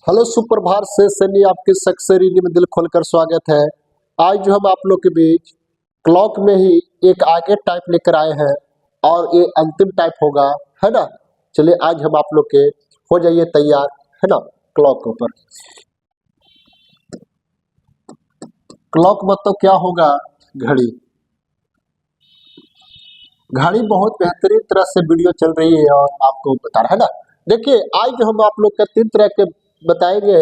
Hello सुप्रभात से सनी आपके सक्सेरी में दिल खोलकर स्वागत है। आज जो हम आप लोग के बीच क्लॉक में ही एक आगे टाइप लेकर आए हैं और ये अंतिम टाइप होगा, है ना। चलिए आज हम आप लोग के हो जाइए तैयार, है ना। क्लॉक के ऊपर क्लॉक मतलब क्या होगा? घड़ी। घड़ी बहुत बेहतरीन तरह से वीडियो चल रही है और आपको बता रहा है ना। देखिए आज जो हम आप लोग का 3 तरह के बताएंगे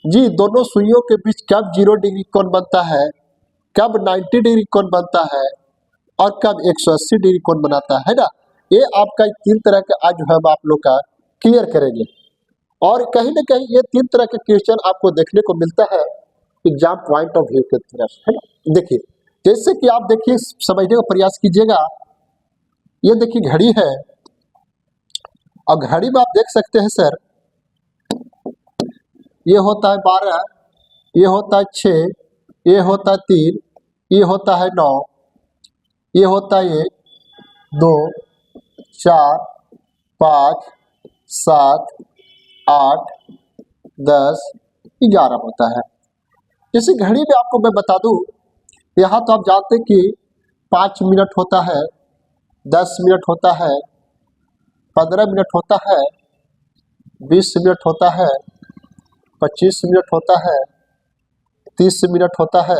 जी। दोनों सुइयों के बीच कब 0 डिग्री कोण बनता है, कब 90 डिग्री कोण बनता है और कब 180 डिग्री कोण बनाता है ना। ये आपका 3 तरह के आज जो हम आप लोग का क्लियर करेंगे और कहीं ना कहीं ये 3 तरह के क्वेश्चन आपको देखने को मिलता है एग्जाम पॉइंट ऑफ व्यू के तरफ, है ना। देखिए जैसे कि आप देखिए समझने का प्रयास कीजिएगा। ये देखिए घड़ी है और घड़ी में आप देख सकते हैं सर, ये होता है 12, ये होता है 6, ये होता है 3, ये होता है 9, ये होता है 1, 2, 4, 5, 7, 8, 10, 11 होता है। इसी घड़ी में आपको मैं बता दूं, यहाँ तो आप जानते हैं कि 5 मिनट होता है, 10 मिनट होता है, 15 मिनट होता है, 20 मिनट होता है, 25 मिनट होता है, 30 मिनट होता है,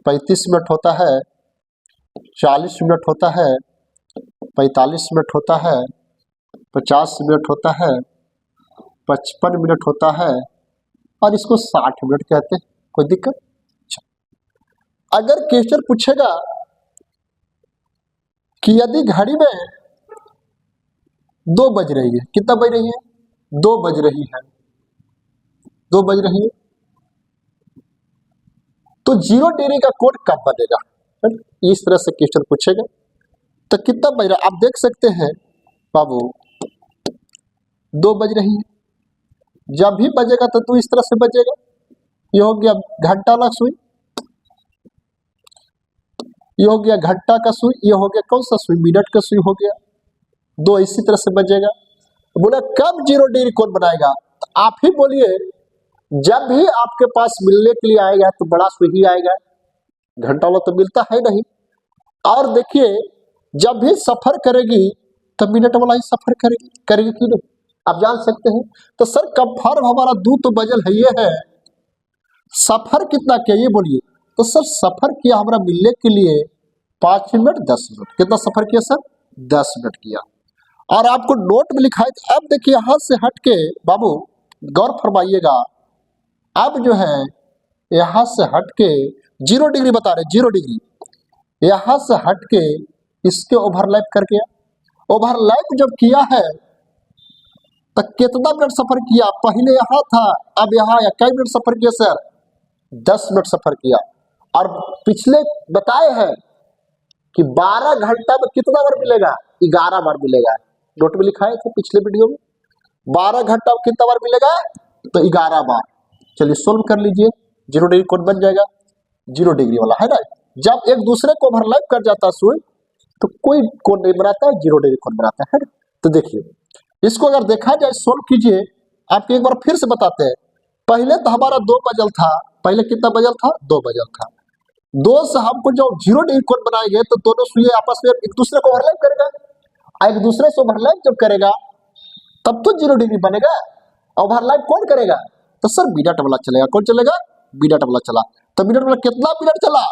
35 मिनट होता है, 40 मिनट होता है, 45 मिनट होता है, 50 मिनट होता है, 55 मिनट होता है और इसको 60 मिनट कहते हैं। कोई दिक्कत? अगर क्वेश्चन पूछेगा कि यदि घड़ी में 2 बज रही है, कितना बज रही है? 2 बज रही है, 2 बज रही है, तो 0 डिग्री का कोण कब बनेगा? इस तरह से क्वेश्चन पूछेगा तो कितना बज रहा है आप देख सकते हैं बाबू, 2 बज रही है। जब भी बजेगा तो तू इस तरह से बजेगा। ये हो गया घंटा वाला सुई, ये हो गया घंटा का सुई, ये हो गया कौन सा सुई? मिनट का सुई हो गया। 2 इसी तरह से बजेगा। बोला कब 0 डिग्री कोण बनाएगा? तो आप ही बोलिए। जब भी आपके पास मिलने के लिए आएगा तो बड़ा सुई ही आएगा, घंटा वाला तो मिलता है नहीं। और देखिए जब भी सफर करेगी तो मिनट वाला ही सफर करेगी, करेगी कि नहीं? आप जान सकते हैं। तो सर कंफर्म हमारा 2 तो बजल है, ये है। सफर कितना किया ये बोलिए? तो सर सफर किया हमारा मिलने के लिए 5 मिनट 10 मिनट। कितना सफर किया सर? 10 मिनट किया। और आपको नोट में लिखा है। अब देखिए यहां से हट के बाबू गौर फरमाइएगा। अब जो है यहां से हट के 0 डिग्री बता रहे, 0 डिग्री यहां से हट के इसके ओवरलैप कर गया। ओवरलैप जब किया है तो कितना मिनट सफर किया? पहले यहां था, अब यहां आया। कई मिनट सफर किया सर? 10 मिनट सफर किया। और पिछले बताए हैं कि 12 घंटा में कितना बार मिलेगा? 11 बार मिलेगा। नोट में लिखाए थे पिछले वीडियो में। 12 घंटा में कितना बार मिलेगा? तो 11 बार। चलिए सोल्व कर लीजिए। 0 डिग्री कोण बन जाएगा 0 डिग्री वाला, है ना। जब एक दूसरे को ओवरलैप कर जाता है सुई तो कोई कोण नहीं बनाता है, 0 डिग्री कोण बनाता है ना? तो देखिए इसको अगर देखा जाए, सोल्व कीजिए। आपको एक बार फिर से बताते हैं। पहले तो हमारा 2 बजल था। पहले कितना बजल था? 2 बजल था। 2 से हमको जब 0 डिग्री कोण बनाएंगे तो दोनों सुइयां आपस में एक दूसरे को ओवरलैप करेगा। एक दूसरे से ओवरलैप जब करेगा तब तो 0 डिग्री बनेगा। ओवरलैप कौन करेगा? तो सर मिनट वाला चलेगा। कौन चलेगा? मिनट वाला चला। तो मिनट वाला कितना मिनट चला?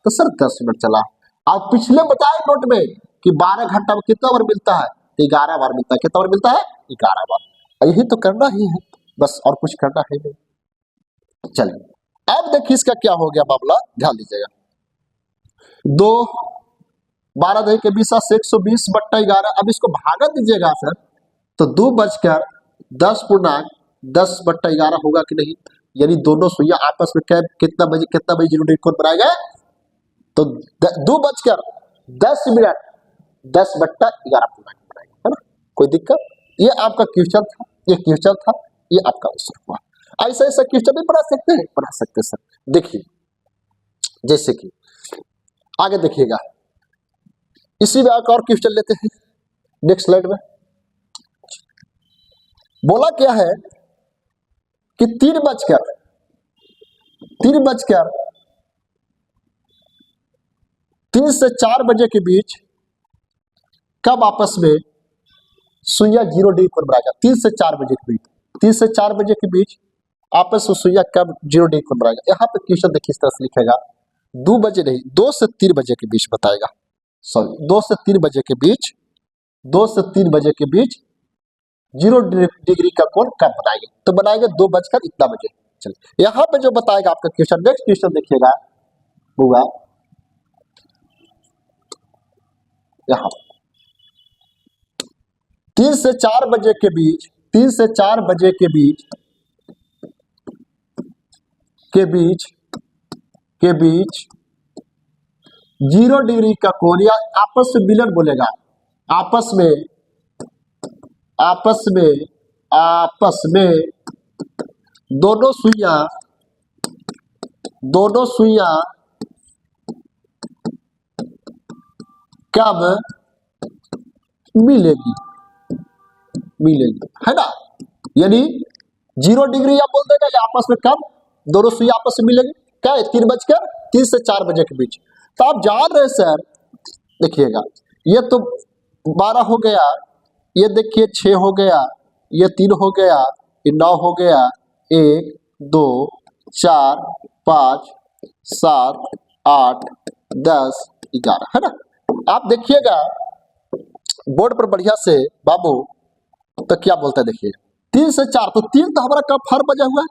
तो सर 10 मिनट चला। आप पिछले बताए नोट में कि 12 घंटा में कितना बार मिलता है? 11 बार मिलता है। कितना बार मिलता है? 11 बार। यही तो करना ही है बस, और कुछ करना है नहीं। चलिए अब देखिए इसका क्या हो गया मामला, ध्यान दीजिएगा। 2 12 दही के 20 से 120 बट्टा 11। अब इसको भागा दीजिएगा सर तो 2 बजकर 10 पूर्णांक 10 बट्टा 11 होगा कि नहीं? यानी दोनों सुइयां आपस में कितना बजे 0 डिग्री कोण बनाएगा? तो 2 बजकर 10 मिनट 10 बट्टा 11 पूर्णांक बनाएगा, है ना। कोई दिक्कत? ये आपका क्वेश्चन था, ये क्वेश्चन था, ये आपका आंसर हुआ। ऐसा ऐसा क्वेश्चन भी बना सकते हैं, बना सकते सर। देखिए जैसे कि आगे देखिएगा, इसी में एक और क्वेश्चन लेते हैं नेक्स्ट स्लाइड में। बोला क्या है कि 3 से 4 बजे के बीच कब आपस में सुइया 0 डिग्री कोण बनाएगा? 3 से 4 बजे के बीच, 3 से 4 बजे के बीच आपस में सुइया कब 0 डिग्री कोण बनाएगा? यहाँ पे क्वेश्चन देखिए इस तरह से लिखेगा, 2 बजे नहीं 2 से 3 बजे के बीच बताएगा, सॉरी 2 से 3 बजे के बीच, 2 से 3 बजे के बीच 0 डिग्री का कोण कब बनाएंगे? तो बनाएंगे 2 बजकर इतना बजे। चलिए यहाँ पे जो बताएगा आपका क्वेश्चन, नेक्स्ट क्वेश्चन देखिएगा होगा यहाँ 3 से 4 बजे के बीच, 3 से 4 बजे के बीच 0 डिग्री का कोण या आपस में मिलन बोलेगा, आपस में दोनों सुइयां कब मिलेगी, है ना? यानी 0 डिग्री या बोल देगा या आपस में कब दोनों सुइयां आपस में मिलेगी, क्या है? 3 से 4 बजे के बीच। तो आप जान रहे सर, देखिएगा ये तो 12 हो गया, ये देखिए 6 हो गया, ये 3 हो गया, ये 9 हो गया, 1 2 4 5 7 8 10 11, है ना? आप देखिएगा बोर्ड पर बढ़िया से बाबू, तो क्या बोलता है देखिए 3 से 4, तो 3 तो हमारा कब हर बजा हुआ है,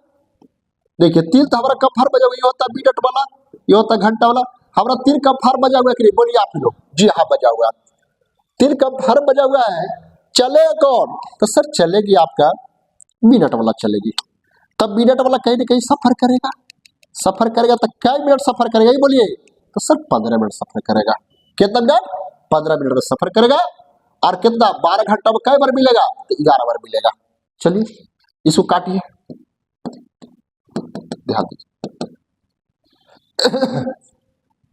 देखिए 3 तो हमारा कब हर बजा हुआ, ये होता है मिनट वाला, ये होता है घंटा वाला, हमारा 3 कब हर बजा हुआ है कि नहीं? बोलिए आप ही लोग। जी हाँ बजा हुआ है, 3 कब हर बजा हुआ है। चलेगा कौन? तो सर चलेगी आपका मिनट वाला चलेगी, तब मिनट वाला कहीं ना कहीं सफर करेगा, तो क्या मिनट सफर करेगा ये बोलिए? तो सर 15 मिनट सफर करेगा। कितना मिनट? 15 मिनट में सफर करेगा। और कितना 12 घंटा में कई बार मिलेगा? तो 11 बार मिलेगा। चलिए इसको काटिए, ध्यान दीजिए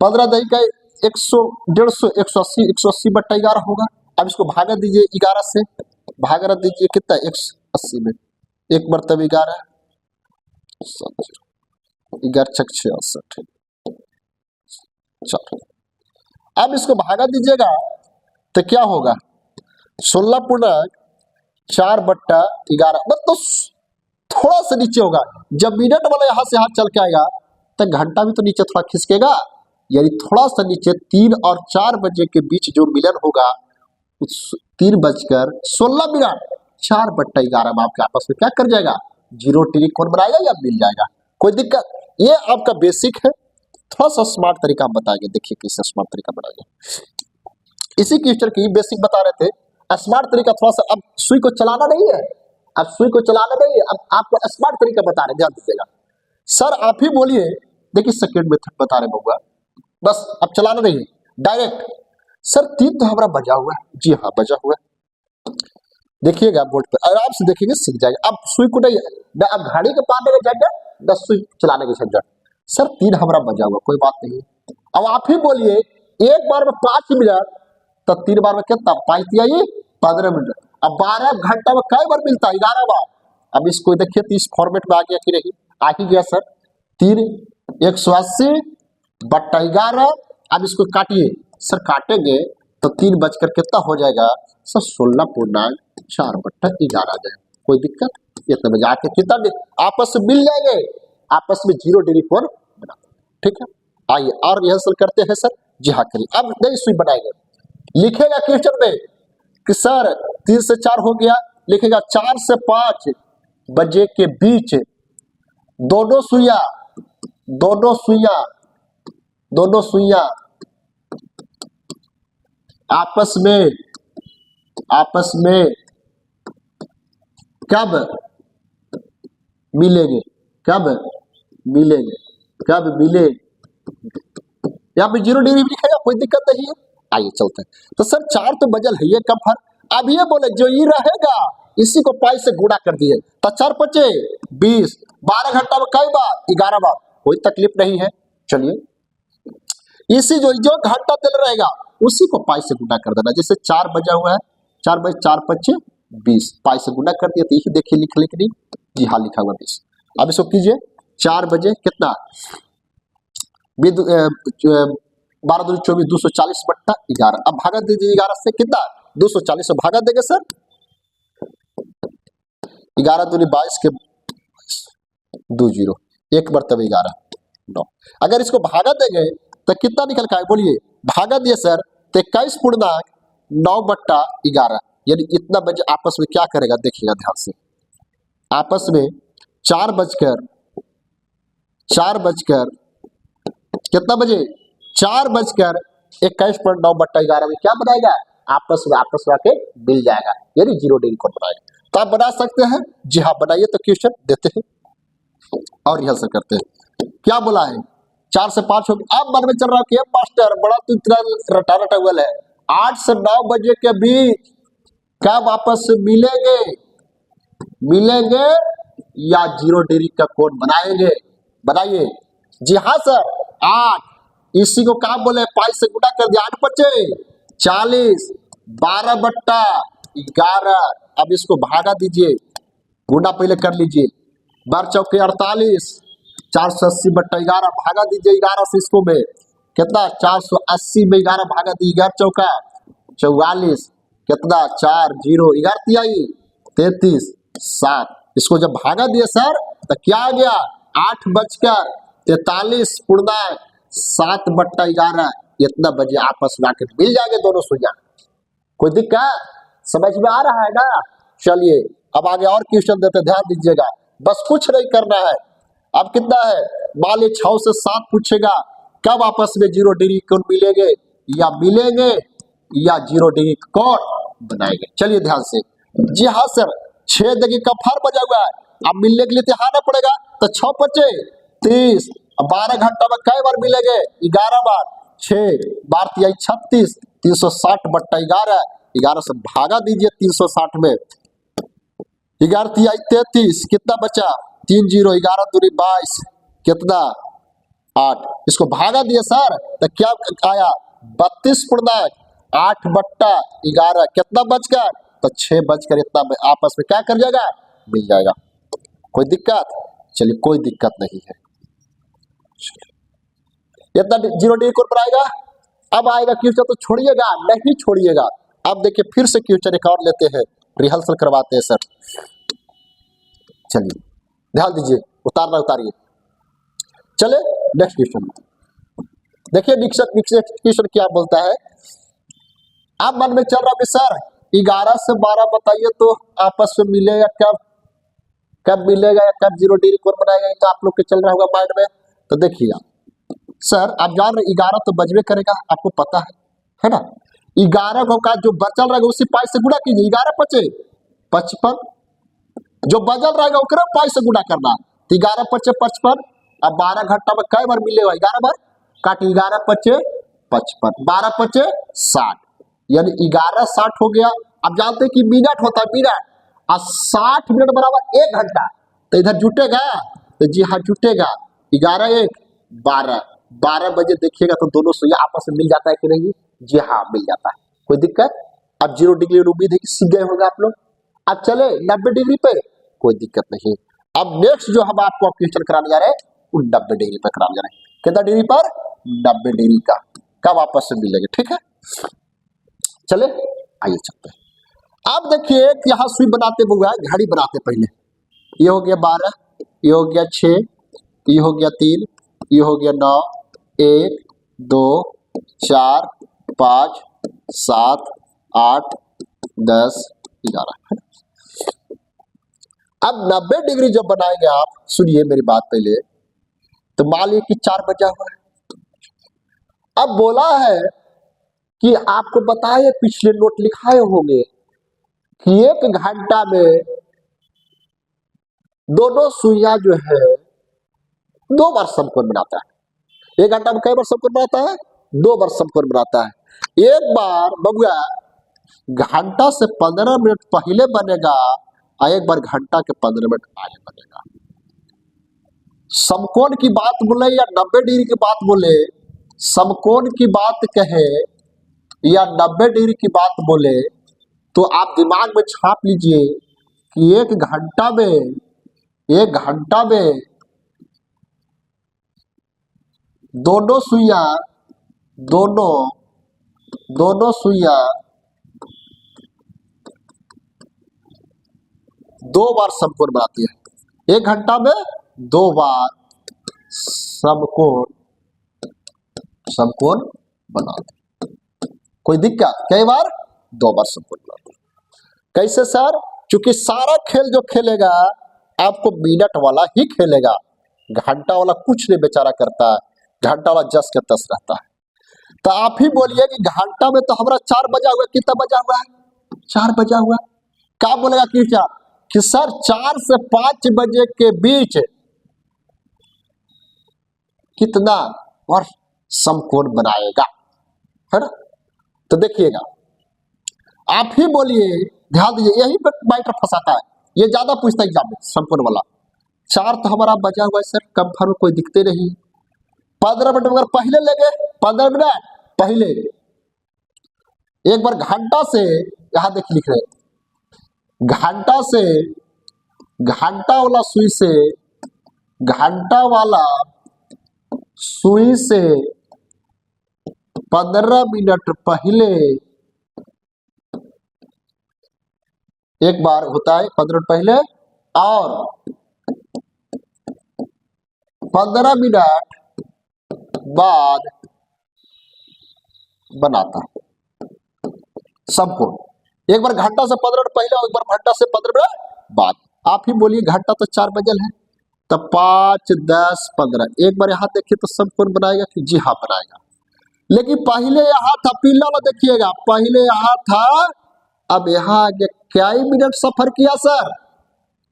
15 दही का 100 150 180 180 बट्टा 11 होगा। अब इसको भागा दीजिए 11 से, भागा दीजिए कितना 180 में, 1 मरतब 11 11 छक 66। चलो अब इसको भागा दीजिएगा तो क्या होगा 16.4 बट्टा 11, मतलब थोड़ा सा नीचे होगा। जब मिनट वाला यहां से हाथ चल के आएगा तो घंटा भी तो नीचे थोड़ा खिसकेगा, यानी थोड़ा सा नीचे 3 और 4 बजे के बीच जो मिलन होगा 3:16 4 बट्टा 11 में आपके आपस में क्या कर जाएगा? 0 डिग्री कोण बनाएगा या मिल जाएगा, कोई दिक्कत? ये आपका बेसिक है, थोड़ा सा स्मार्ट तरीका हम बताएंगे, देखिए कैसे स्मार्ट तरीका बनाएंगे। इसी क्वेश्चन की बेसिक बता रहे थे, स्मार्ट तरीका थोड़ा सा, अब सुई को चलाना नहीं है, अब सुई को चलाना नहीं है, अब आपको स्मार्ट तरीका बता रहे, ध्यान दीजिएगा। सर आप ही बोलिए, देखिए सेकेंड मेथड बता रहे होगा, बस अब चलाना नहीं है डायरेक्ट। सर 3 तो हमारा बजा हुआ है, जी हाँ बजा हुआ है, देखिएगा बोर्ड पे आराम से देखेंगे सीख जाएगा। अब सुई को नहीं, अब घड़ी के पाने का झंझट, 10 सुई चलाने का झंझट। सर 3 हमारा बजा हुआ, कोई बात नहीं। अब आप ही बोलिए एक बार में 5 मिनट, तो 3 बार में कितना 5 दिया, ये 15 मिनट। अब 12 घंटा में कई बार मिलता है? 11 बार। अब इसको देखिए तो इस फॉर्मेट में आ गया कि नहीं? आ ही गया सर। 3 180 बट्टा 11। अब इसको काटिए सर, काटेंगे तो 3 बजकर कितना हो जाएगा सर? 16.4 बट्टा 11 आ जाएगा, कोई दिक्कत? इतने बजे आके कितना आपस में मिल जाएंगे, आपस में 0 डिग्री कोण बना, ठीक है। आइए और रिहर्सल करते हैं सर। जी हाँ करिए। अब नई सुई बनाएंगे, लिखेगा क्वेश्चन में कि सर 3 से 4 हो गया, लिखेगा 4 से 5 बजे के बीच दोनों सुइयां आपस में कब मिलेंगे? यहाँ पे 0 डिग्री भी लिखेगा, कोई दिक्कत नहीं है। आइए चलते हैं। तो सर 4 तो बजल है, ये कब हर, अब ये बोले जो ये रहेगा इसी को पाई से गुणा कर दिए, तो 4 5 20, 12 घंटा में कई बार? 11 बार, कोई तकलीफ नहीं है। चलिए इसी जो घंटा दिल रहेगा उसी को पाई से गुणा कर देना, जैसे 4 बजा हुआ है, 4 बजे 4 5 20, पाई से गुणा कर दिया, तो यही देखिए लिख नहीं? जी हाँ लिखा हुआ 20। अब इसको कीजिए 4 बजे कितना 12×24 240/11। अब भागा दीजिए 11 से कितना 240 से भागा देंगे सर 11×22 के 20 एक मरतबे 11 9। अगर इसको भागा देंगे तो कितना निकल का है बोलिए भागा दिए सर तो 21.9/11 यानी इतना बजे आपस में क्या करेगा देखिएगा ध्यान से आपस में 4 बजकर कितना बजे 4:21.9/11 में क्या बनाएगा आपस में आके मिल जाएगा यानी जीरो डिग्री कोण बनाएगा। तो आप बना सकते हैं जी हाँ बनाइए तो क्वेश्चन देते हैं और रिहर्सल करते हैं। क्या बोला है 4 से 5 हो गया। अब मन में चल रहा है मास्टर बड़ा तो इतना रटा हुआ है 8 से 9 बजे के बीच कब आपस में मिलेंगे या जीरो डिग्री का कोण बनाएंगे बनाइए। जी हाँ सर 8 इसी को क्या बोले पाई से गुणा कर दिया 8×5 = 40 12/11। अब इसको भागा दीजिए गुणा पहले कर लीजिए 12×4 = 48 480/11 भागा दीजिए 11 से इसको में कितना 480 में 11 भागा दी 11×4 = 44 कितना 4 0 11 33 7। इसको जब भागा दिए सर तो क्या आ गया 8:43.7/11 इतना बजे आपस में आकर मिल जाएंगे दोनों सुइयां। कोई दिक्कत समझ में आ रहा है ना। चलिए अब आगे और क्वेश्चन देते ध्यान दीजिएगा बस कुछ नहीं करना है। अब कितना है मान लीजिए 6 से 7 पूछेगा कब आपस में जीरो डिग्री कोण मिलेंगे या जीरो डिग्री कोण बनाएंगे। चलिए ध्यान से जी हाँ सर 6 देखिए कब फार बजा हुआ है अब मिलने के लिए तो आना पड़ेगा तो 6×5 = 30 12 घंटा में कई बार मिलेंगे 11 बार 6 बार 36 360/11 11 से भागा दीजिए 360 में 11×3 = 33 कितना बचा 3 0 11×2 = 22 कितना 8। इसको भागा दिए सर तो क्या आया 32.8/11 कितना बच गया तो 6 बजकर इतना में आपस में क्या कर जाएगा मिल जाएगा। कोई दिक्कत चलिए कोई दिक्कत नहीं है इतना जीरो डिग्री कोण बनाएगा। अब आएगा क्वेश्चन तो छोड़िएगा नहीं छोड़िएगा। अब देखिए फिर से क्वेश्चन एक और लेते हैं रिहर्सल करवाते हैं सर। चलिए ध्यान दीजिए उतारिए। चले नेक्स्ट क्वेश्चन देखिए नेक्स्ट क्वेश्चन क्या बोलता है। अब मन में चल रहा कि सर 11 से 12 बताइए तो आपस में मिलेगा कब मिलेगा या कब जीरो डिग्री कोण बनाएगा ये तो आप लोग के चल रहा होगा माइंड में। तो देखिए सर आप जान रहे 11 तो बजबे करेगा आपको पता है ना 11 को का जो बचल रहेगा उसी पाई से गुणा कीजिए 11×5 = 55 जो बचल रहेगा ओकरे पाई से गुणा करना 11×5 = 55। अब 12 घंटा में कई बार मिलेगा 11 बार काट 11×5 = 55 12×5 = 60 यानी 11:60 हो गया। अब जानते हैं कि मिनट होता है मिनट और 60 मिनट बराबर 1 घंटा तो इधर जुटेगा तो जी हाँ जुटेगा 11×1 = 12 बजे देखिएगा तो दोनों सुइयां आपस में मिल जाता है कि नहीं जी हाँ मिल जाता है। कोई दिक्कत अब जीरो डिग्री उम्मीद है कि सीख गए होंगे आप लोग। अब चले 90 डिग्री पे कोई दिक्कत नहीं। अब नेक्स्ट जो हम आपको क्वेश्चन कराने जा रहे हैं वो 90 डिग्री पर कराने जा रहे हैं। कितना डिग्री पर 90 डिग्री का कब आपस में मिलेंगे ठीक है। चले आइए चलते हैं। अब देखिए यहाँ सुई बनाते हुए घड़ी बनाते पहले ये हो गया 12 ये हो गया 6 ये हो गया 3 ये हो गया 9 1 2 4 5 7 8 10 11। अब 90 डिग्री जब बनाएंगे आप सुनिए मेरी बात पहले तो मान लीजिए कि 4 बजा हुआ है। अब बोला है कि आपको बताए पिछले नोट लिखाए होंगे कि 1 घंटा में दोनों सुइयां जो है 2 बार समकोण बनाता है। 1 घंटा में कई बार समकोण बनाता है 2 बार समकोण बनाता है। एक बार बबुआ घंटा से 15 मिनट पहले बनेगा और एक बार घंटा के 15 मिनट आगे बनेगा। समकोण की बात बोले या 90 डिग्री की बात बोले समकोण की बात कहे या 90 डिग्री की बात बोले तो आप दिमाग में छाप लीजिए कि 1 घंटा में एक घंटा में दोनों सुइयां दोनों दोनों सुइयां 2 बार समकोण बनाती है। एक घंटा में 2 बार समकोण समकोण बनाती है। कोई दिक्कत? कई बार? 2 बार समकोण बनाती है। कैसे सर? क्योंकि सारा खेल जो खेलेगा आपको मिनट वाला ही खेलेगा, घंटा वाला कुछ नहीं बेचारा करता है, घंटा वाला जस के तस रहता है। तो आप ही बोलिए कि घंटा में तो हमारा 4 बजा हुआ, कितना बजा हुआ है? 4 बजा हुआ। क्या बोलेगा कि क्या कि सर 4 से 5 बजे के बीच कितना और समकोण बनाएगा, है ना? तो देखिएगा, आप ही बोलिए, ध्यान दीजिए, यही मैटर फंसाता है, ये ज्यादा पूछता है एग्जाम में समकोण वाला। 4 तो हमारा बजा हुआ है सर, कंफर्म कोई दिखते नहीं। 15 मिनट अगर पहले लगे, 15 मिनट पहले, एक बार घंटा से, यहां देखिए लिख रहे, घंटा से, घंटा वाला सुई से, घंटा वाला सुई से 15 मिनट पहले एक बार होता है, 15 मिनट पहले, और 15 मिनट बाद बनाता समकोण। एक बार घंटा से 15 मिनट पहले और एक बार घंटा से 15 मिनट बाद। आप ही बोलिए, घंटा तो 4 बजल है, तो 5, 10, 15, एक बार यहां देखिए तो समकोण बनाएगा कि जी हाँ बनाएगा। लेकिन पहले यहां था, पीला वाला देखिएगा, पहले यहां था, अब यहां आगे क्या ही मिनट सफर किया सर?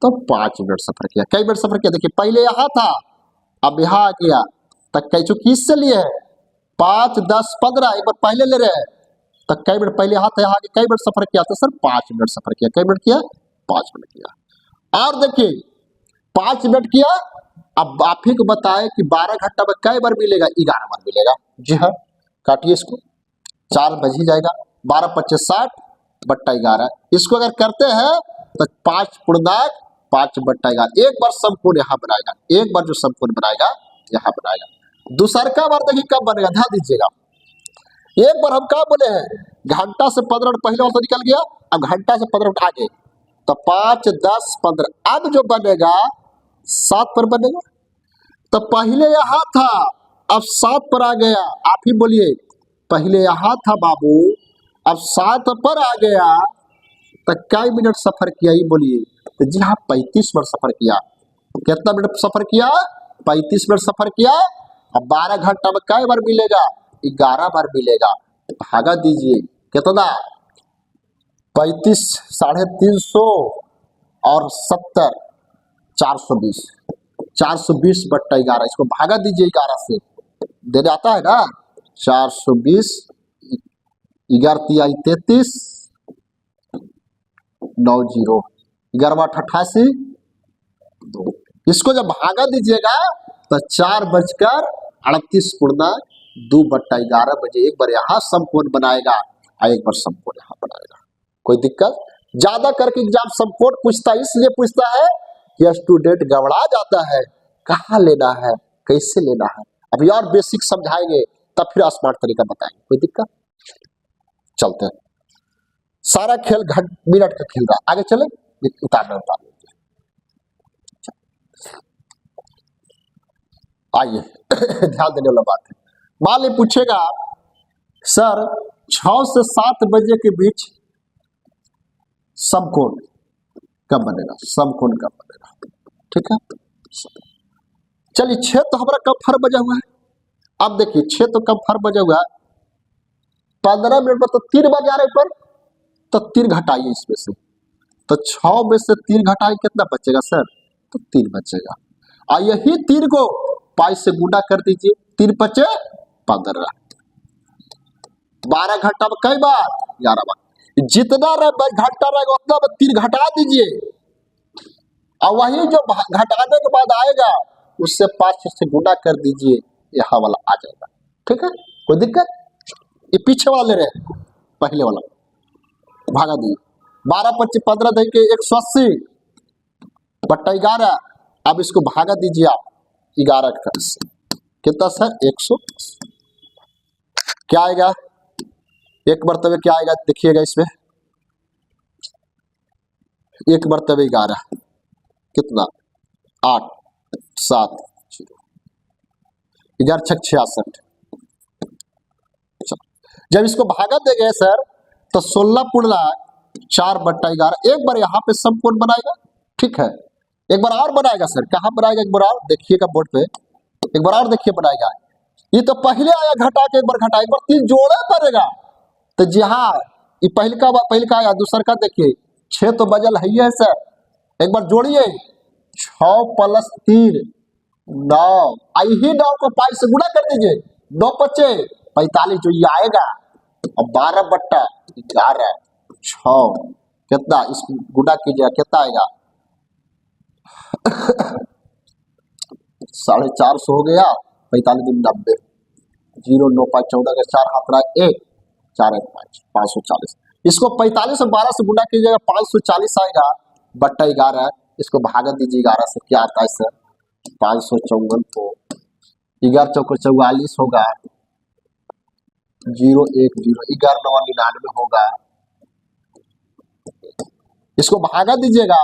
तो 5 मिनट सफर किया। कई मिनट सफर किया? देखिए पहले यहां था, अब यहां आ गया, तक कई चुकी किस से लिए है? 5, 10, 15, एक बार पहले ले रहे हैं, तक कई मिनट पहले यहां था, यहां कई मिनट सफर किया था सर? 5 मिनट सफर किया। कई मिनट किया? 5 मिनट किया। और देखिए 5 मिनट किया, अब आप ही को बताए कि 12 घंटा में कई बार मिलेगा? 11 बार मिलेगा। जी हाँ, काटिए इसको, 4 बज ही जाएगा। 12 25 60 बट्टा 11, इसको अगर करते हैं तो 5 पूर्णांक 5 बट्टा 11, एक बार समकोण यहाँ बनाएगा, एक बार जो समकोण बनाएगा यहाँ बनाएगा। दूसरा बार देखिए कब बनेगा, ध्यान दीजिएगा। एक बार हम क्या बोले हैं, घंटा से 15 मिनट पहले वाला निकल गया, अब घंटा से 15 मिनट आगे, तो 5, 10, 15, अब जो बनेगा 7 पर बनेगा। तो पहले यहां था, अब 7 पर आ गया। आप ही बोलिए, पहले यहां था बाबू, अब 7 पर आ गया, तो कई मिनट सफर किया? ये बोलिए। तो जी हाँ, 35 मिनट सफर किया। कितना मिनट सफर किया? 35 मिनट सफर किया। अब 12 घंटा में कई बार मिलेगा? 11 बार मिलेगा। भागा दीजिए, कितना? 35, 350 और 70, 420, 420 बट्टा 11, इसको भागा दीजिए 11 से, दे आता है ना? 420, 11 तिया 33, 90, 11 88, 2। इसको जब भागा दीजिएगा तो 4:38 पूर्णांक 2 बट्टा 11 बजे एक बार यहाँ समकोण बनाएगा और एक बार समकोण यहाँ बनाएगा। कोई दिक्कत? ज्यादा करके एग्जाम समकोण पूछता है, इसलिए पूछता है कि स्टूडेंट गबड़ा जाता है, कहाँ लेना है, कैसे लेना है। अभी और बेसिक समझाएंगे, तब फिर स्मार्ट तरीका बताएंगे। कोई दिक्कत? चलते हैं। सारा खेल मिनट का खेल रहा, आगे चले, उतार लेते। आइए ध्यान देने वाला बात है। मान ली पूछेगा सर 6 से 7 बजे के बीच समकोण कब बनेगा? समकोण कब बनेगा? ठीक है, चलिए 6 तो हमारा कब फर बजा हुआ है। अब देखिए 6 तो कब फर बजा हुआ है, 15 मिनट में तो 3 बजा रहे पर, तो 3 घटाइए इसमें से, तो 6 में से 3 घटाइए, कितना बचेगा सर? तो 3 बचेगा। और यही 3 को 5 से गुणा कर दीजिए, 3 पचे 15, 12 घंटा में कई बार? 11 बार। जितना घंटा रहेगा उतना में 3 घटा दीजिए, और वही जो घटाने के बाद आएगा उससे 5 से गुणा कर दीजिए, यहाँ वाला आ जाएगा। ठीक है, कोई दिक्कत? ये पीछे वाले रहे, पहले वाला भागा दिए, 12 25 15 दे के 180 बट्टा 11, अब इसको भागा दीजिए आप 11 का से, कितना सर 110। क्या आएगा एक मरतबे, क्या आएगा देखिएगा इसमें, एक मरतबे 11 कितना 8 7 0, 11 छक 66। जब इसको भागा देंगे सर तो 16/4/11 एक बार यहाँ पे समकोण बनाएगा, ठीक है। एक बार और बनाएगा सर, कहाँ बनाएगा एक बार और देखिएगा बोर्ड पे, एक बार और देखिए बनाएगा। ये तो पहले आया घटा के, एक बार घटा, एक बार 3 जोड़े पड़ेगा तो जी हाँ, ये पहले का आया, दूसरा का देखिए 6 तो बजल है सर, एक बार जोड़िए 6 + 3 9, यही 9 को 5 से गुणा कर दीजिए, 9 × 5 = 45 जो ये आएगा, और 12/11 6 कितना, इसको गुणा कीजिएगा कितना आएगा 450 हो गया, 45 × 90 0 9 5 14 का 4 हाथ रहा 1 4 1 5 540। इसको 45 और 12 से गुणा कीजिएगा 540 आएगा बट्टा 11, इसको भागा दीजिए 11 से, क्या आता है सर 554 को 11 चौको 44 होगा, 0 1 0 11 9 99 होगा। इसको भागा दीजिएगा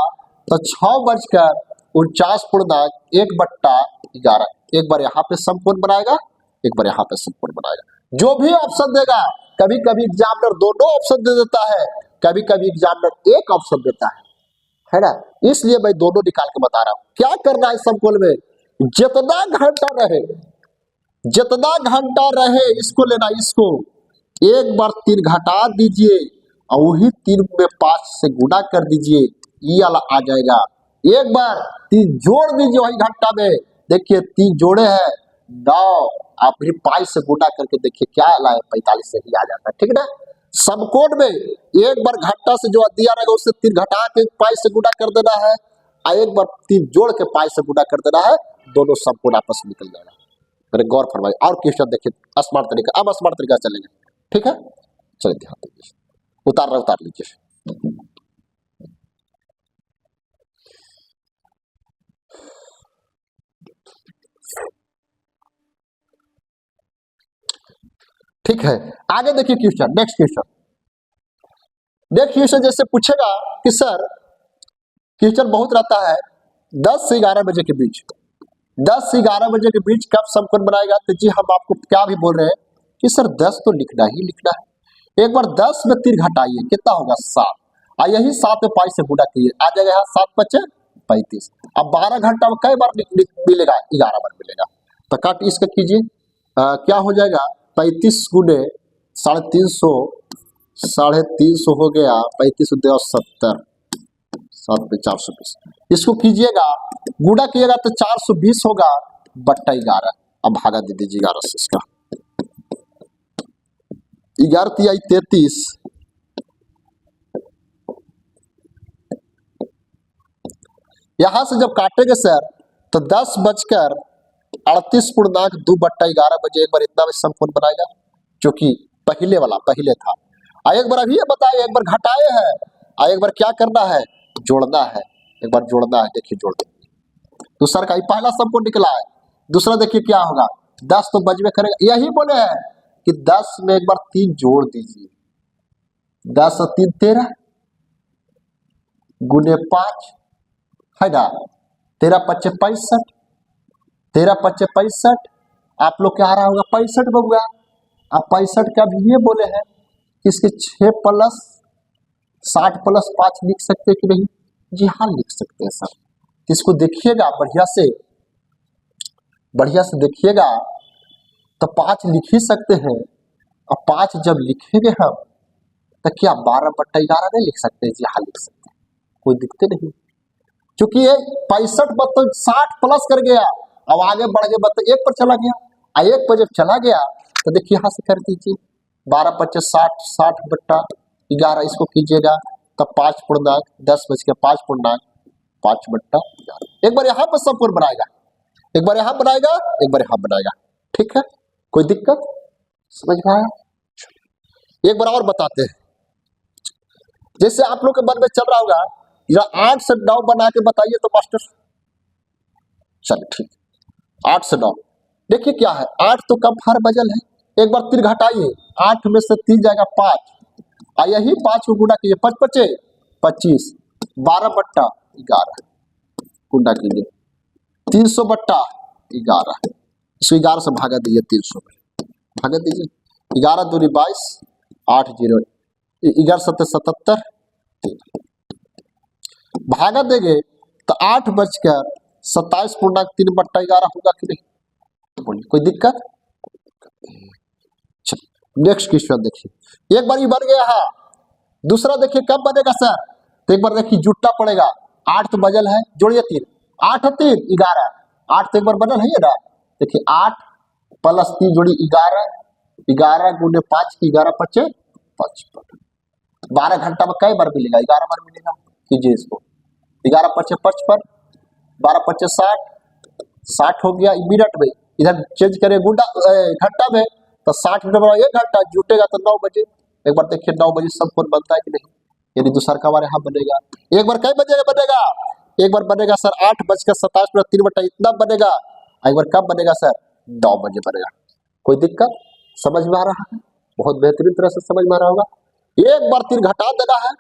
तो 6:49.1/11, एक बार यहाँ पे समकोण बनाएगा, एक बार यहाँ पे समकोण बनाएगा। जो भी ऑप्शन देगा, कभी कभी एग्जामिनर दोनों ऑप्शन दे देता है, कभी कभी एग्जामिनर एक ऑप्शन देता है ना, इसलिए मैं दोनों निकाल के बता रहा हूं। क्या करना है समकोण में, जितना घंटा रहे इसको लेना, इसको एक बार 3 घटा दीजिए और वही 3 में 5 से गुणा कर दीजिए, ये वाला आ जाएगा। एक बार 3 जोड़ दीजिए वही घंटा में, देखिए 3 जोड़े हैं 9, आप फिर 5 से गुणा करके देखिए क्या लाए 45 से ही आ जाता है, ठीक है ना। समकोण में एक बार घंटा से जो दिया रहेगा उससे 3 घटा के 5 से गुणा कर देना है, और एक बार 3 जोड़ के 5 से गुणा कर देना है, दोनों समकोण आपस में निकल जाएगा। मेरे गौर फरमाइए। और क्वेश्चन देखिए स्मार्ट तरीका, अब स्मार्ट तरीका चलेंगे, ठीक है। चलिए ध्यान दीजिए, उतार लीजिए। ठीक है, आगे देखिए क्वेश्चन, नेक्स्ट क्वेश्चन जैसे पूछेगा कि सर, क्वेश्चन बहुत रहता है 10 से 11 बजे के बीच, 10 से 11 बजे के बीच कब समकोण बनाएगा, तो जी हम आपको क्या भी बोल रहे हैं कि सर 10 तो लिखना ही लिखना है। एक बार 10 में 3 घटाइए, कितना होगा 7, और यही 7 में 5 से गुणा कीजिए, आ जाएगा यहाँ 7 × 5 = 35। अब 12 घंटा में कई बार मिलेगा, 11 बार मिलेगा, तो काट इसका कीजिए, क्या हो जाएगा 35 × 350 हो गया, 35 × 70 7 पे 420, इसको कीजिएगा गुणा कीजिएगा तो 420 होगा बट्टा 11। अब भागा दे दीजिए 11 से, इसका 11 × 3 = 33, यहां से जब काटेंगे सर तो 10:38.2/11 बजे एक बार इतना में समकोण बनाएगा, जो कि पहले था। एक बार अभी बताए, एक बार घटाए हैं, और एक बार क्या करना है जोड़ना है, एक बार जोड़ना है, देखिए जोड़ देंगे। दूसरा का पहला समकोण निकला है, दूसरा देखिए क्या होगा 10 तो बजबे करेगा, यही बोले हैं कि 10 में एक बार 3 जोड़ दीजिए, 10 और 3 13 × 5 है ना, 13 × 5 = 65, 13 × 5 = 65, आप लोग क्या आ रहा होगा 65 बबुआ। अब 65 का भी ये बोले हैं कि इसके 6 + 60 + 5 लिख सकते कि नहीं, जी हाँ लिख सकते हैं सर। इसको देखिएगा बढ़िया से देखिएगा, तो 5 लिख ही सकते हैं, और 5 जब लिखेंगे हम तो क्या 12/11 नहीं लिख सकते, जी हाँ लिख सकते हैं, कोई दिक्कत नहीं, क्योंकि ये 65 मतलब 60 प्लस कर गया, अब आगे बढ़ गया मतलब 1 पर चला गया, और 1 पर जब चला गया तो देखिए यहाँ से कर दीजिए 12 × 5 = 60, 60/11, इसको कीजिएगा तब 5 पूर्णांक 10 बज के 5 पूर्णांक 5/11। एक बार यहाँ पर समकोण बनाएगा, एक बार यहाँ बनाएगा, एक बार यहाँ बनाएगा, ठीक है, कोई दिक्कत समझ में आया। एक बार और बताते हैं, जैसे आप लोग के मन में चल रहा होगा 8 से 9 बना के बताइए तो मास्टर, चलिए ठीक, 8 से 9। देखिए क्या है, 8 तो कम हर बजल है, एक बार 3 घटाइए, 8 में से 3 जाएगा 5, और यही 5 को गुना कीजिए, 5 पचे 25, 12 बट्टा 11 गुना कीजिए, 300 बट्टा 11, इसको 11 से भागा दीजिए, 300 में भागा दीजिए, 11 दूनी 22, 8 0 11 7 77, भागा देंगे तो 8 बजकर 27.3 बट्टा 11 होगा कि नहीं, बोलिए कोई दिक्कत। नेक्स्ट क्वेश्चन देखिए, एक बार ये बन गया है, दूसरा देखिए कब बनेगा सर, तो एक बार देखिए जुटना पड़ेगा, 8 तो बजल है, जोड़िए 3, 8 3 11, 8 तो एक बार बनल है ना, देखिए 8 प्लस 3 जोड़ी 11, 11 गुने 5 की 11 पचे 55, 12 घंटा में कई बार मिलेगा, 11 बार मिलेगा, कीजिए इसको, 11 पचे 55, 12 पचे 60, 60 हो गया मिनट में, इधर चेंज करें गुना घंटा में, तो 60 मिनट में 1 घंटा जुटेगा तो 9 बजे, एक बार देखिए 9 बजे सब कौन बनता है कि नहीं, यानी दूसरा का हमारे यहाँ बनेगा, एक बार कई बजे बनेगा, एक बार बनेगा सर 8:27 3 बटा इतना बनेगा, एक बार कब बनेगा सर, 9 बजे बनेगा, कोई दिक्कत, समझ में आ रहा है, बहुत बेहतरीन तरह से समझ में आ रहा होगा। एक बार 3 घटा देना है,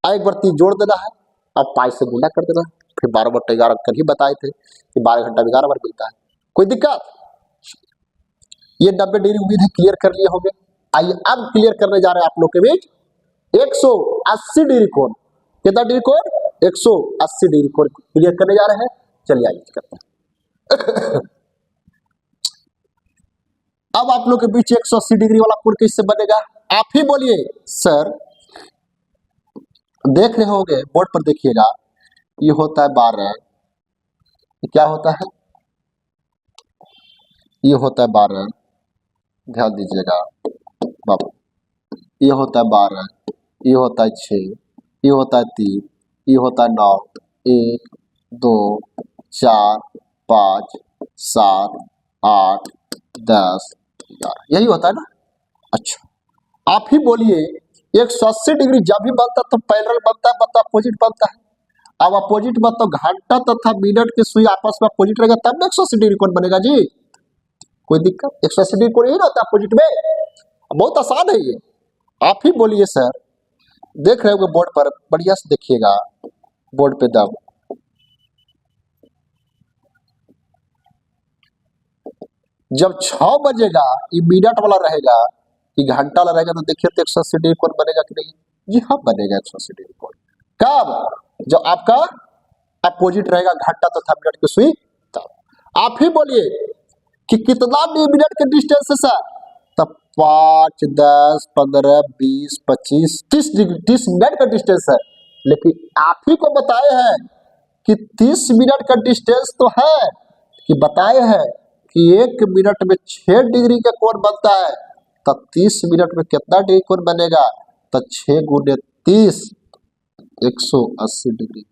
एक बार 3 जोड़ देना है, अब 5 से गुना कर देना है, फिर 12/11 कल ही बताए थे कि 12 घंटा 11 बार मिलता है, कोई दिक्कत। ये 90 डिग्री उम्मीद है क्लियर कर लिए होंगे। आइए अब क्लियर करने जा रहे हैं आप लोग के बीच 180 डिग्री कोण, कितना डिग्री कोण, 180 डिग्री कोण क्लियर करने जा रहे हैं, चलिए आइए करते हैं। अब आप लोग के बीच 180 डिग्री वाला कोण किससे बनेगा, आप ही बोलिए सर, देख रहे होंगे बोर्ड पर, देखिएगा ये होता है 12, ये क्या होता है, ये होता है 12, ध्यान दीजिएगा बाबू, ये होता है 12, ये होता है 6, ये होता है 3, ये होता है 9, 1 2 4 5 7 8 10 11, यही होता है ना। अच्छा आप ही बोलिए 180 डिग्री जब भी बनता तो पैरेलल बनता है, मतलब अपोजिट बनता है, अब अपोजिट मतलब घंटा तथा मिनट की सुई आपस में अपोजिट रहेगा तब ना 180 डिग्री कोण बनेगा जी, कोई दिक्कत, 180 डिग्री कोण यही रहता है अपोजिट में, बहुत आसान है ये। आप ही बोलिए सर, देख रहे होगे बोर्ड पर, बढ़िया से देखिएगा बोर्ड पे दम, जब 6 बजेगा ये मिनट वाला रहेगा, ये घंटा वाला रहेगा, तो देखिए तो 180 डिग्री कोण बनेगा कि नहीं, जी हाँ बनेगा 180 डिग्री कोण, कब, जब आपका अपोजिट रहेगा घंटा तथा मिनट की सुई तब। आप ही बोलिए कि कितना मिनट के डिस्टेंस है सर, तब 5 10 15 20 25 30 मिनट का डिस्टेंस है, लेकिन आप ही को बताए हैं कि 30 मिनट का डिस्टेंस तो है, कि बताए हैं कि 1 मिनट में 6 डिग्री का कोण बनता है, तो 30 मिनट में कितना डिग्री कोण बनेगा, तो 6 गुने 30 180 डिग्री,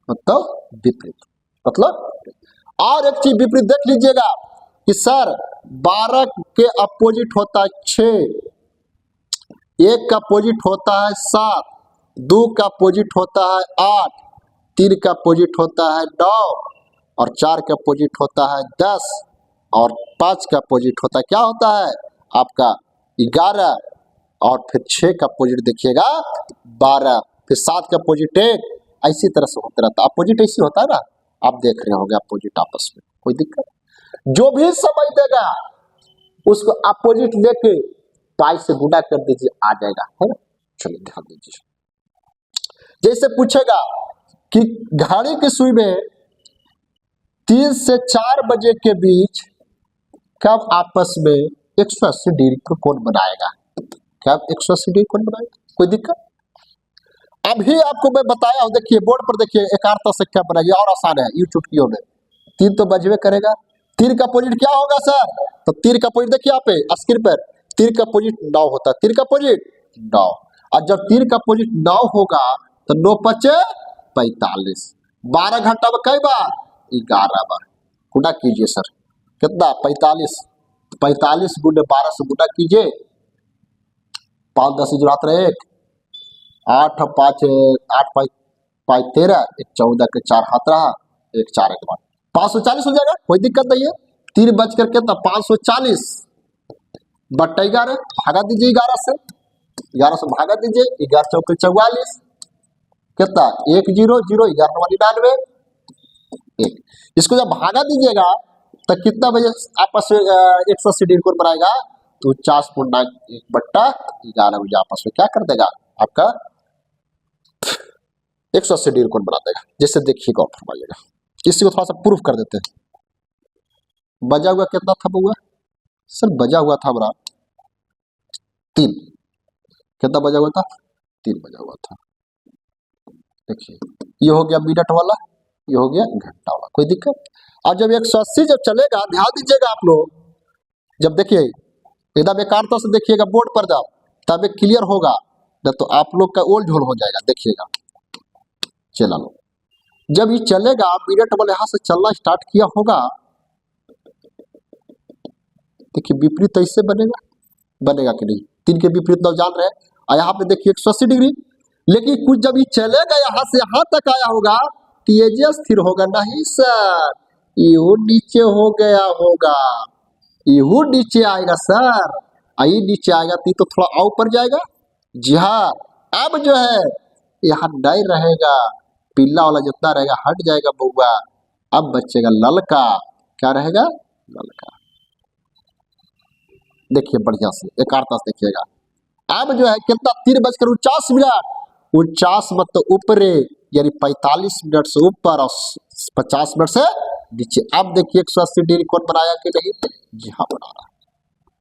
मतलब विपरीत, मतलब। और एक चीज विपरीत देख लीजिएगा कि सर 12 के अपोजिट होता है 6, 1 का अपोजिट होता है 7, 2 का अपोजिट होता है 8, 3 का अपोजिट होता है 9, और 4 का अपोजिट होता है 10, और 5 का अपोजिट होता है क्या होता है आपका 11, और फिर 6 का अपोजिट देखिएगा 12, फिर 7 का अपोजिट 1, इसी तरह से होता रहता है, अपोजिट ऐसी होता है ना, आप देख रहे होंगे अपोजिट आपस में, कोई दिक्कत। जो भी समझ देगा उसको अपोजिट लेके पाई से गुणा कर दीजिए, आ जाएगा, है ना। चलिए ध्यान दीजिए, जैसे पूछेगा कि घड़ी की सुई में 3 से 4 बजे के बीच कब आपस में 180 डिग्री का कोण बनाएगा, कब 180 डिग्री कोण बनाएगा, कोई दिक्कत। अभी आपको मैं बताया हूं, देखिए बोर्ड पर देखिए, एकार्ता से क्या बनाइए, और आसान है, यू चुटकियों में 3 तो बजबे करेगा, 3 का अपोजिट क्या होगा सर, तो 3 का अपोजिट देखिए यहाँ पे स्क्रीन पर, 3 का अपोजिट 9 होता है, 3 का अपोजिट 9, और जब 3 का अपोजिट 9 होगा तो 9 पचे 45, 12 घंटा में कई बार 11 बार, गुना कीजिए सर, कितना 45, 45 गुने 12 से गुना कीजिए, 5 10 जुड़ात रहे 1, 8 5 8 5 13, 1 14 के 4 हाथ रहा, 1 4 1 बार, 540 हो जाएगा, कोई दिक्कत नहीं है। 3 बज करके तब 540 बट्टा 11 भागा दीजिए 11 से, 11 से भागा दीजिए, 11 चौके 44 कितना 1 0 0 11 99 1। इसको जब भागा दीजिएगा तो कितना बजे आपस में 180 डिग्री कोण बनाएगा, तो 49.1 बट्टा 11 बजे आपस में क्या कर देगा, आपका 180 डिग्री कोण बना देगा। जैसे देखिएगा और फरमाइएगा, इसी को थोड़ा सा प्रूफ कर देते हैं। बजा हुआ कितना था बउआ सर, बजा हुआ था हमारा 3, कितना बजा हुआ था 3 बजा हुआ था। देखिए ये हो गया मिनट वाला, ये हो गया घंटा वाला, कोई दिक्कत। और जब 180 जब चलेगा, ध्यान दीजिएगा आप लोग, जब देखिए एकदम एकांतता से देखिएगा बोर्ड पर, जब तब एक क्लियर होगा, न तो आप लोग का ओल्ड होल हो जाएगा। देखिएगा चला लो, जब ये चलेगा मिनट वाले यहां से चलना स्टार्ट किया होगा, देखिए विपरीत ऐसे बनेगा, बनेगा कि नहीं, 3 के विपरीत लोग जान रहे हैं। और यहाँ पे देखिए 180 डिग्री, लेकिन कुछ जब ये चलेगा यहाँ से यहाँ तक आया होगा तो ये जो स्थिर होगा, नहीं सर ये नीचे हो गया होगा, ये नीचे आएगा सर, आई नीचे आएगा तो थोड़ा और ऊपर जाएगा। जी हाँ, अब जो है यहाँ नहीं रहेगा, पीला वाला जितना रहेगा हट जाएगा बउआ, अब बचेगा ललका, क्या रहेगा ललका। देखिए बढ़िया से एकांतता से देखिएगा, अब जो है कितना 3:49, 49 मतलब ऊपरे, यानी 45 मिनट से ऊपर और 50 मिनट से नीचे। अब देखिए 180 डिग्री कोण बनाया कि नहीं, जी हाँ बना रहा।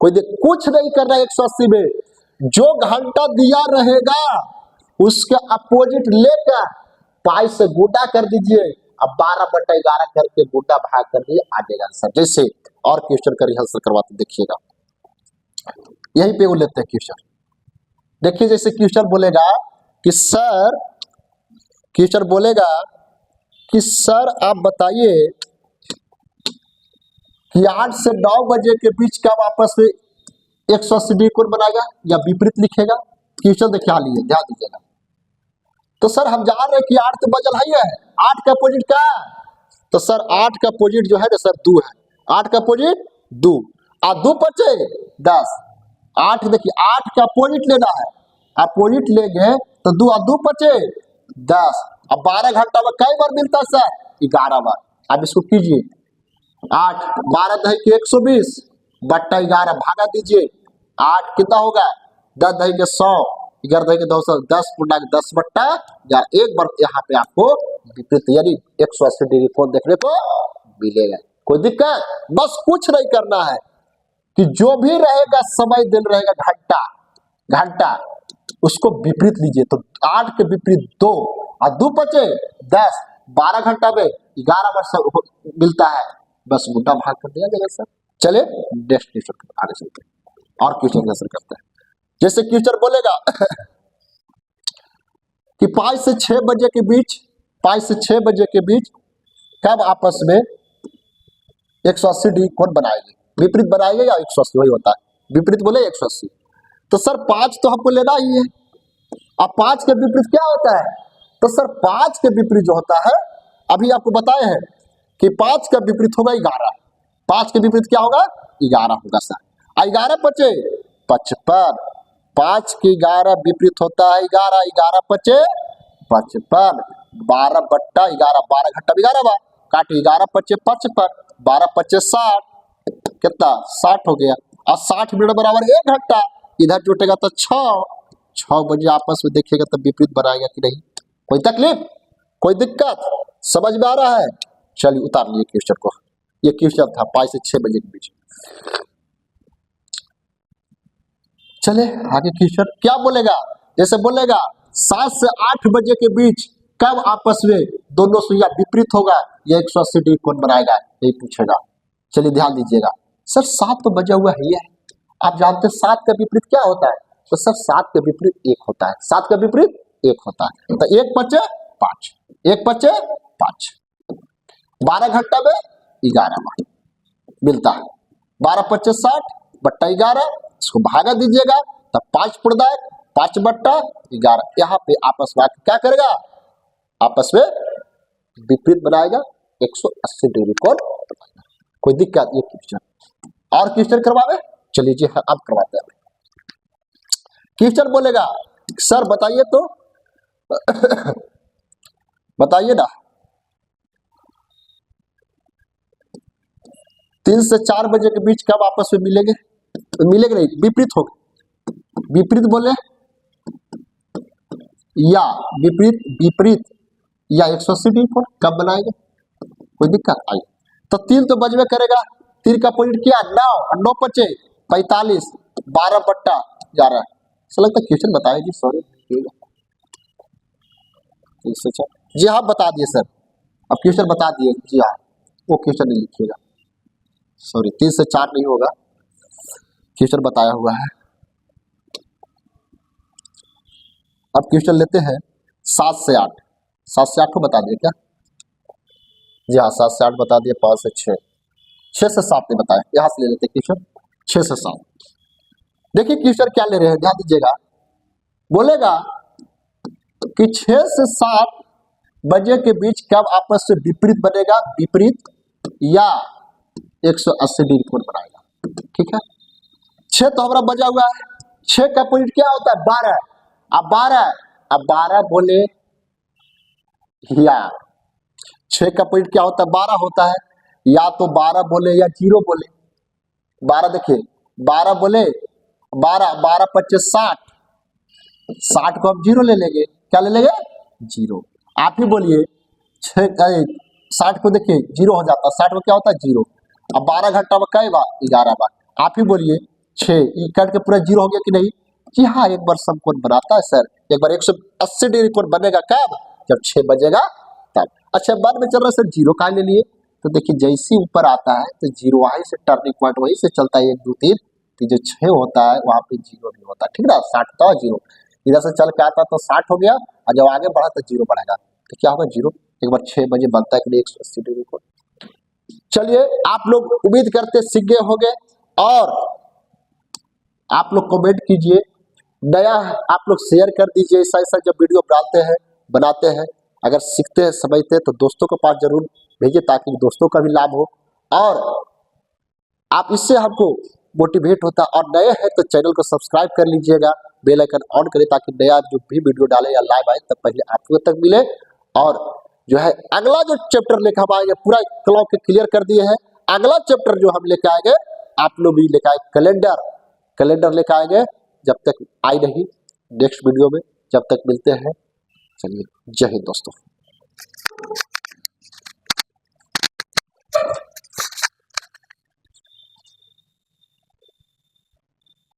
कोई कुछ नहीं कर रहा है 180 में, जो घंटा दिया रहेगा उसके अपोजिट लेकर पाई से गुणा कर दीजिए, अब 12/11 करके गुणा भाग कर दिए, आ जाएगा आंसर। जैसे और क्वेश्चन का रिहर्सल करवाते देखिएगा, यहीं पे वो लेते हैं क्वेश्चन। देखिए जैसे क्वेश्चन बोलेगा कि सर, क्वेश्चन बोलेगा कि सर आप बताइए कि 8 से 9 बजे के बीच कब आपस में 180 डिग्री कोण बनाएगा या विपरीत लिखेगा। क्वेश्चन देखिए हाल ही ध्यान दीजिएगा। तो सर हम जान रहे हैं कि 8 तो बजल है, 8 का अपोजिट क्या है, तो सर 8 का अपोजिट जो है ना सर 2 है, 8 का अपोजिट 2 और 2 बचे 10। 8 देखिए 8 का अपोजिट लेना है, अपोजिट लेंगे तो 2 और 2 बचे 10। अब 12 घंटा में कई बार मिलता है सर, 11 बार। अब इसको कीजिए, 8 12 दही के 120 बट्टा 11 भागा दीजिए, 8 कितना होगा 10 दही के 100, 11 दही के 200, 10 गुणा 10 बट्टा 11। एक बार यहाँ पे आपको विपरीत यानी 180 डिग्री कोण देखने को मिलेगा। कोई दिक्कत, बस कुछ नहीं करना है कि जो भी रहेगा समय दिन रहेगा घंटा, घंटा उसको विपरीत लीजिए। तो 8 के विपरीत 2 और 2 बचे 10, 12 घंटा में 11 बार मिलता है, बस गुणा भाग कर दिया जाएगा सर। चले नेक्स्ट क्वेश्चन आगे चलते हैं और क्वेश्चन आंसर करते हैं। जैसे क्वेश्चन बोलेगा कि 5 से 6 बजे के बीच, 5 से 6 बजे के बीच कब आपस में 180 डिग्री कोण बनाएंगे, विपरीत बनाएंगे या 180 वही होता है, विपरीत बोले 180। तो सर 5 तो हमको लेना ही है, अब 5 के विपरीत क्या होता है, तो सर 5 के विपरीत जो होता है अभी आपको बताए हैं कि 5 का विपरीत होगा 11, 5 के विपरीत क्या होगा 11 होगा सर। 11 बचे 55, 5 के 11 विपरीत होता है 11, 11 बचे 55, 12 बट्टा 11, 12 घंटा 11 बार काटे, 11 बचे 55, 12 बचे 60, कितना 60 हो गया। और 60 मिनट बराबर 1 घंटा, इधर जुटेगा तो 6 बजे आपस में देखिएगा तो विपरीत बनाएगा कि नहीं। कोई तकलीफ, कोई दिक्कत, समझ में आ रहा है। चलिए उतार लिए क्वेश्चन को, ये क्वेश्चन था 5 से 6 बजे के बीच। चले आगे क्वेश्चन क्या बोलेगा, जैसे बोलेगा 7 से 8 बजे के बीच कब आपस में दोनों सुइयां विपरीत होगा या 180 डिग्री कोण बनाएगा, यही पूछेगा। चलिए ध्यान दीजिएगा, सर 7 तो बजा हुआ है, आप जानते हैं 7 का विपरीत क्या होता है, तो सर 7 का विपरीत 1 होता है, 7 का विपरीत 1 होता है, तो 1 बचे 5, 1 बचे 5, 12 घंटा में 11 बार मिलता है, 12 बचे 60 बट्टा 11, इसको भागा दीजिएगा तब 5 पूर्णांक 5 बट्टा 11। यहाँ पे आपस में क्या करेगा, आपस में विपरीत बनाएगा 180 डिग्री कोण। कोई दिक्कत ये क्वेश्चन और क्वेश्चन करवावे, चलिए जी हाँ अब करवाते हैं। क्वेश्चन बोलेगा सर बताइए तो बताइए ना 3 से 4 बजे के बीच कब आपस में मिलेंगे, मिलेंगे नहीं विपरीत होगा, विपरीत बोले या विपरीत विपरीत या 180 डिग्री कोण कब बनाएंगे, कोई दिक्कत आई। तो 3 तो बजबे करेगा, 3 का पॉइंट क्या 9 और 9 पचे 45 12 बट्टा 11। ऐसा लगता है क्वेश्चन बताए जी, सॉरी जी हाँ बता दिए सर, अब क्वेश्चन बता दिए जी हाँ, वो क्वेश्चन नहीं लिखिएगा, सॉरी 3 से 4 नहीं होगा, क्वेश्चन बताया हुआ है। अब क्वेश्चन लेते हैं 7 से 8, 7 से 8 को बता दिए क्या, जी हाँ 7 से 8 बता दिए, 5 से 6, 6 से 7 नहीं बताया, यहाँ से ले लेते क्वेश्चन 6 से 7। देखिए क्वेश्चन क्या ले रहे हैं, ध्यान दीजिएगा, बोलेगा कि 6 से 7 बजे के बीच कब आपस से विपरीत बनेगा, विपरीत या 180 डिग्री कोण बनाएगा, ठीक है। 6 तो हमारा बजा हुआ है, 6 का पॉइंट क्या होता है 12, अब 12 बोले या 6 का पॉइंट क्या होता है 12 होता है, या तो 12 बोले या 0 बोले। 12 देखिए 12 बोले 12 12 25 60, 60 को हम 0 ले लेंगे, क्या ले लेंगे 0। आप ही बोलिए 60 को देखिए 0 हो जाता है, 60 को क्या होता है 0। अब 12 घंटा में कई बार 11 बार, आप ही बोलिए 6 कट के पूरा 0 हो गया कि नहीं, जी हाँ एक बार समकोण बनाता है सर, एक बार 180 डिग्री कोण बनेगा कब, जब 6 बजेगा तब। अच्छा बाद में चल रहा है सर 0 का ले लिए, तो देखिए जैसे ऊपर आता है तो 0 वहीं से टर्निंग पॉइंट वहीं से चलता है 1 2 3, तो जो 6 होता है वहां पे 0 नहीं होता, ठीक ना, 60 होता है 0, इधर से चल के आता तो 60 हो गया, और जब आगे बढ़ा तो 0 बढ़ेगा, तो क्या होगा 0, एक बार 6 बजे बनता है कि नहीं 180 डिग्री कोण। चलिए आप लोग उम्मीद करते सीख गए होंगे, और आप लोग कमेंट कीजिए, नया आप लोग शेयर कर दीजिए, ऐसा ऐसा जब वीडियो बनाते हैं अगर सीखते हैं समझते हैं तो दोस्तों के पास जरूर भेजिए, ताकि दोस्तों का भी लाभ हो, और आप इससे हमको मोटिवेट होता है। और नए हैं तो चैनल को सब्सक्राइब कर लीजिएगा, बेल आइकन ऑन करें, ताकि नया जो भी वीडियो डाले या लाइव आए तब पहले आप लोगों तक मिले। और जो है अगला जो चैप्टर लेकर हम आएंगे, पूरा क्लॉक क्लियर कर दिए हैं, अगला चैप्टर जो हम लेकर आएंगे आप लोग भी लेकर आए, कैलेंडर लेकर आएंगे, जब तक आई नहीं नेक्स्ट वीडियो में, जब तक मिलते हैं, चलिए जय हिंद दोस्तों।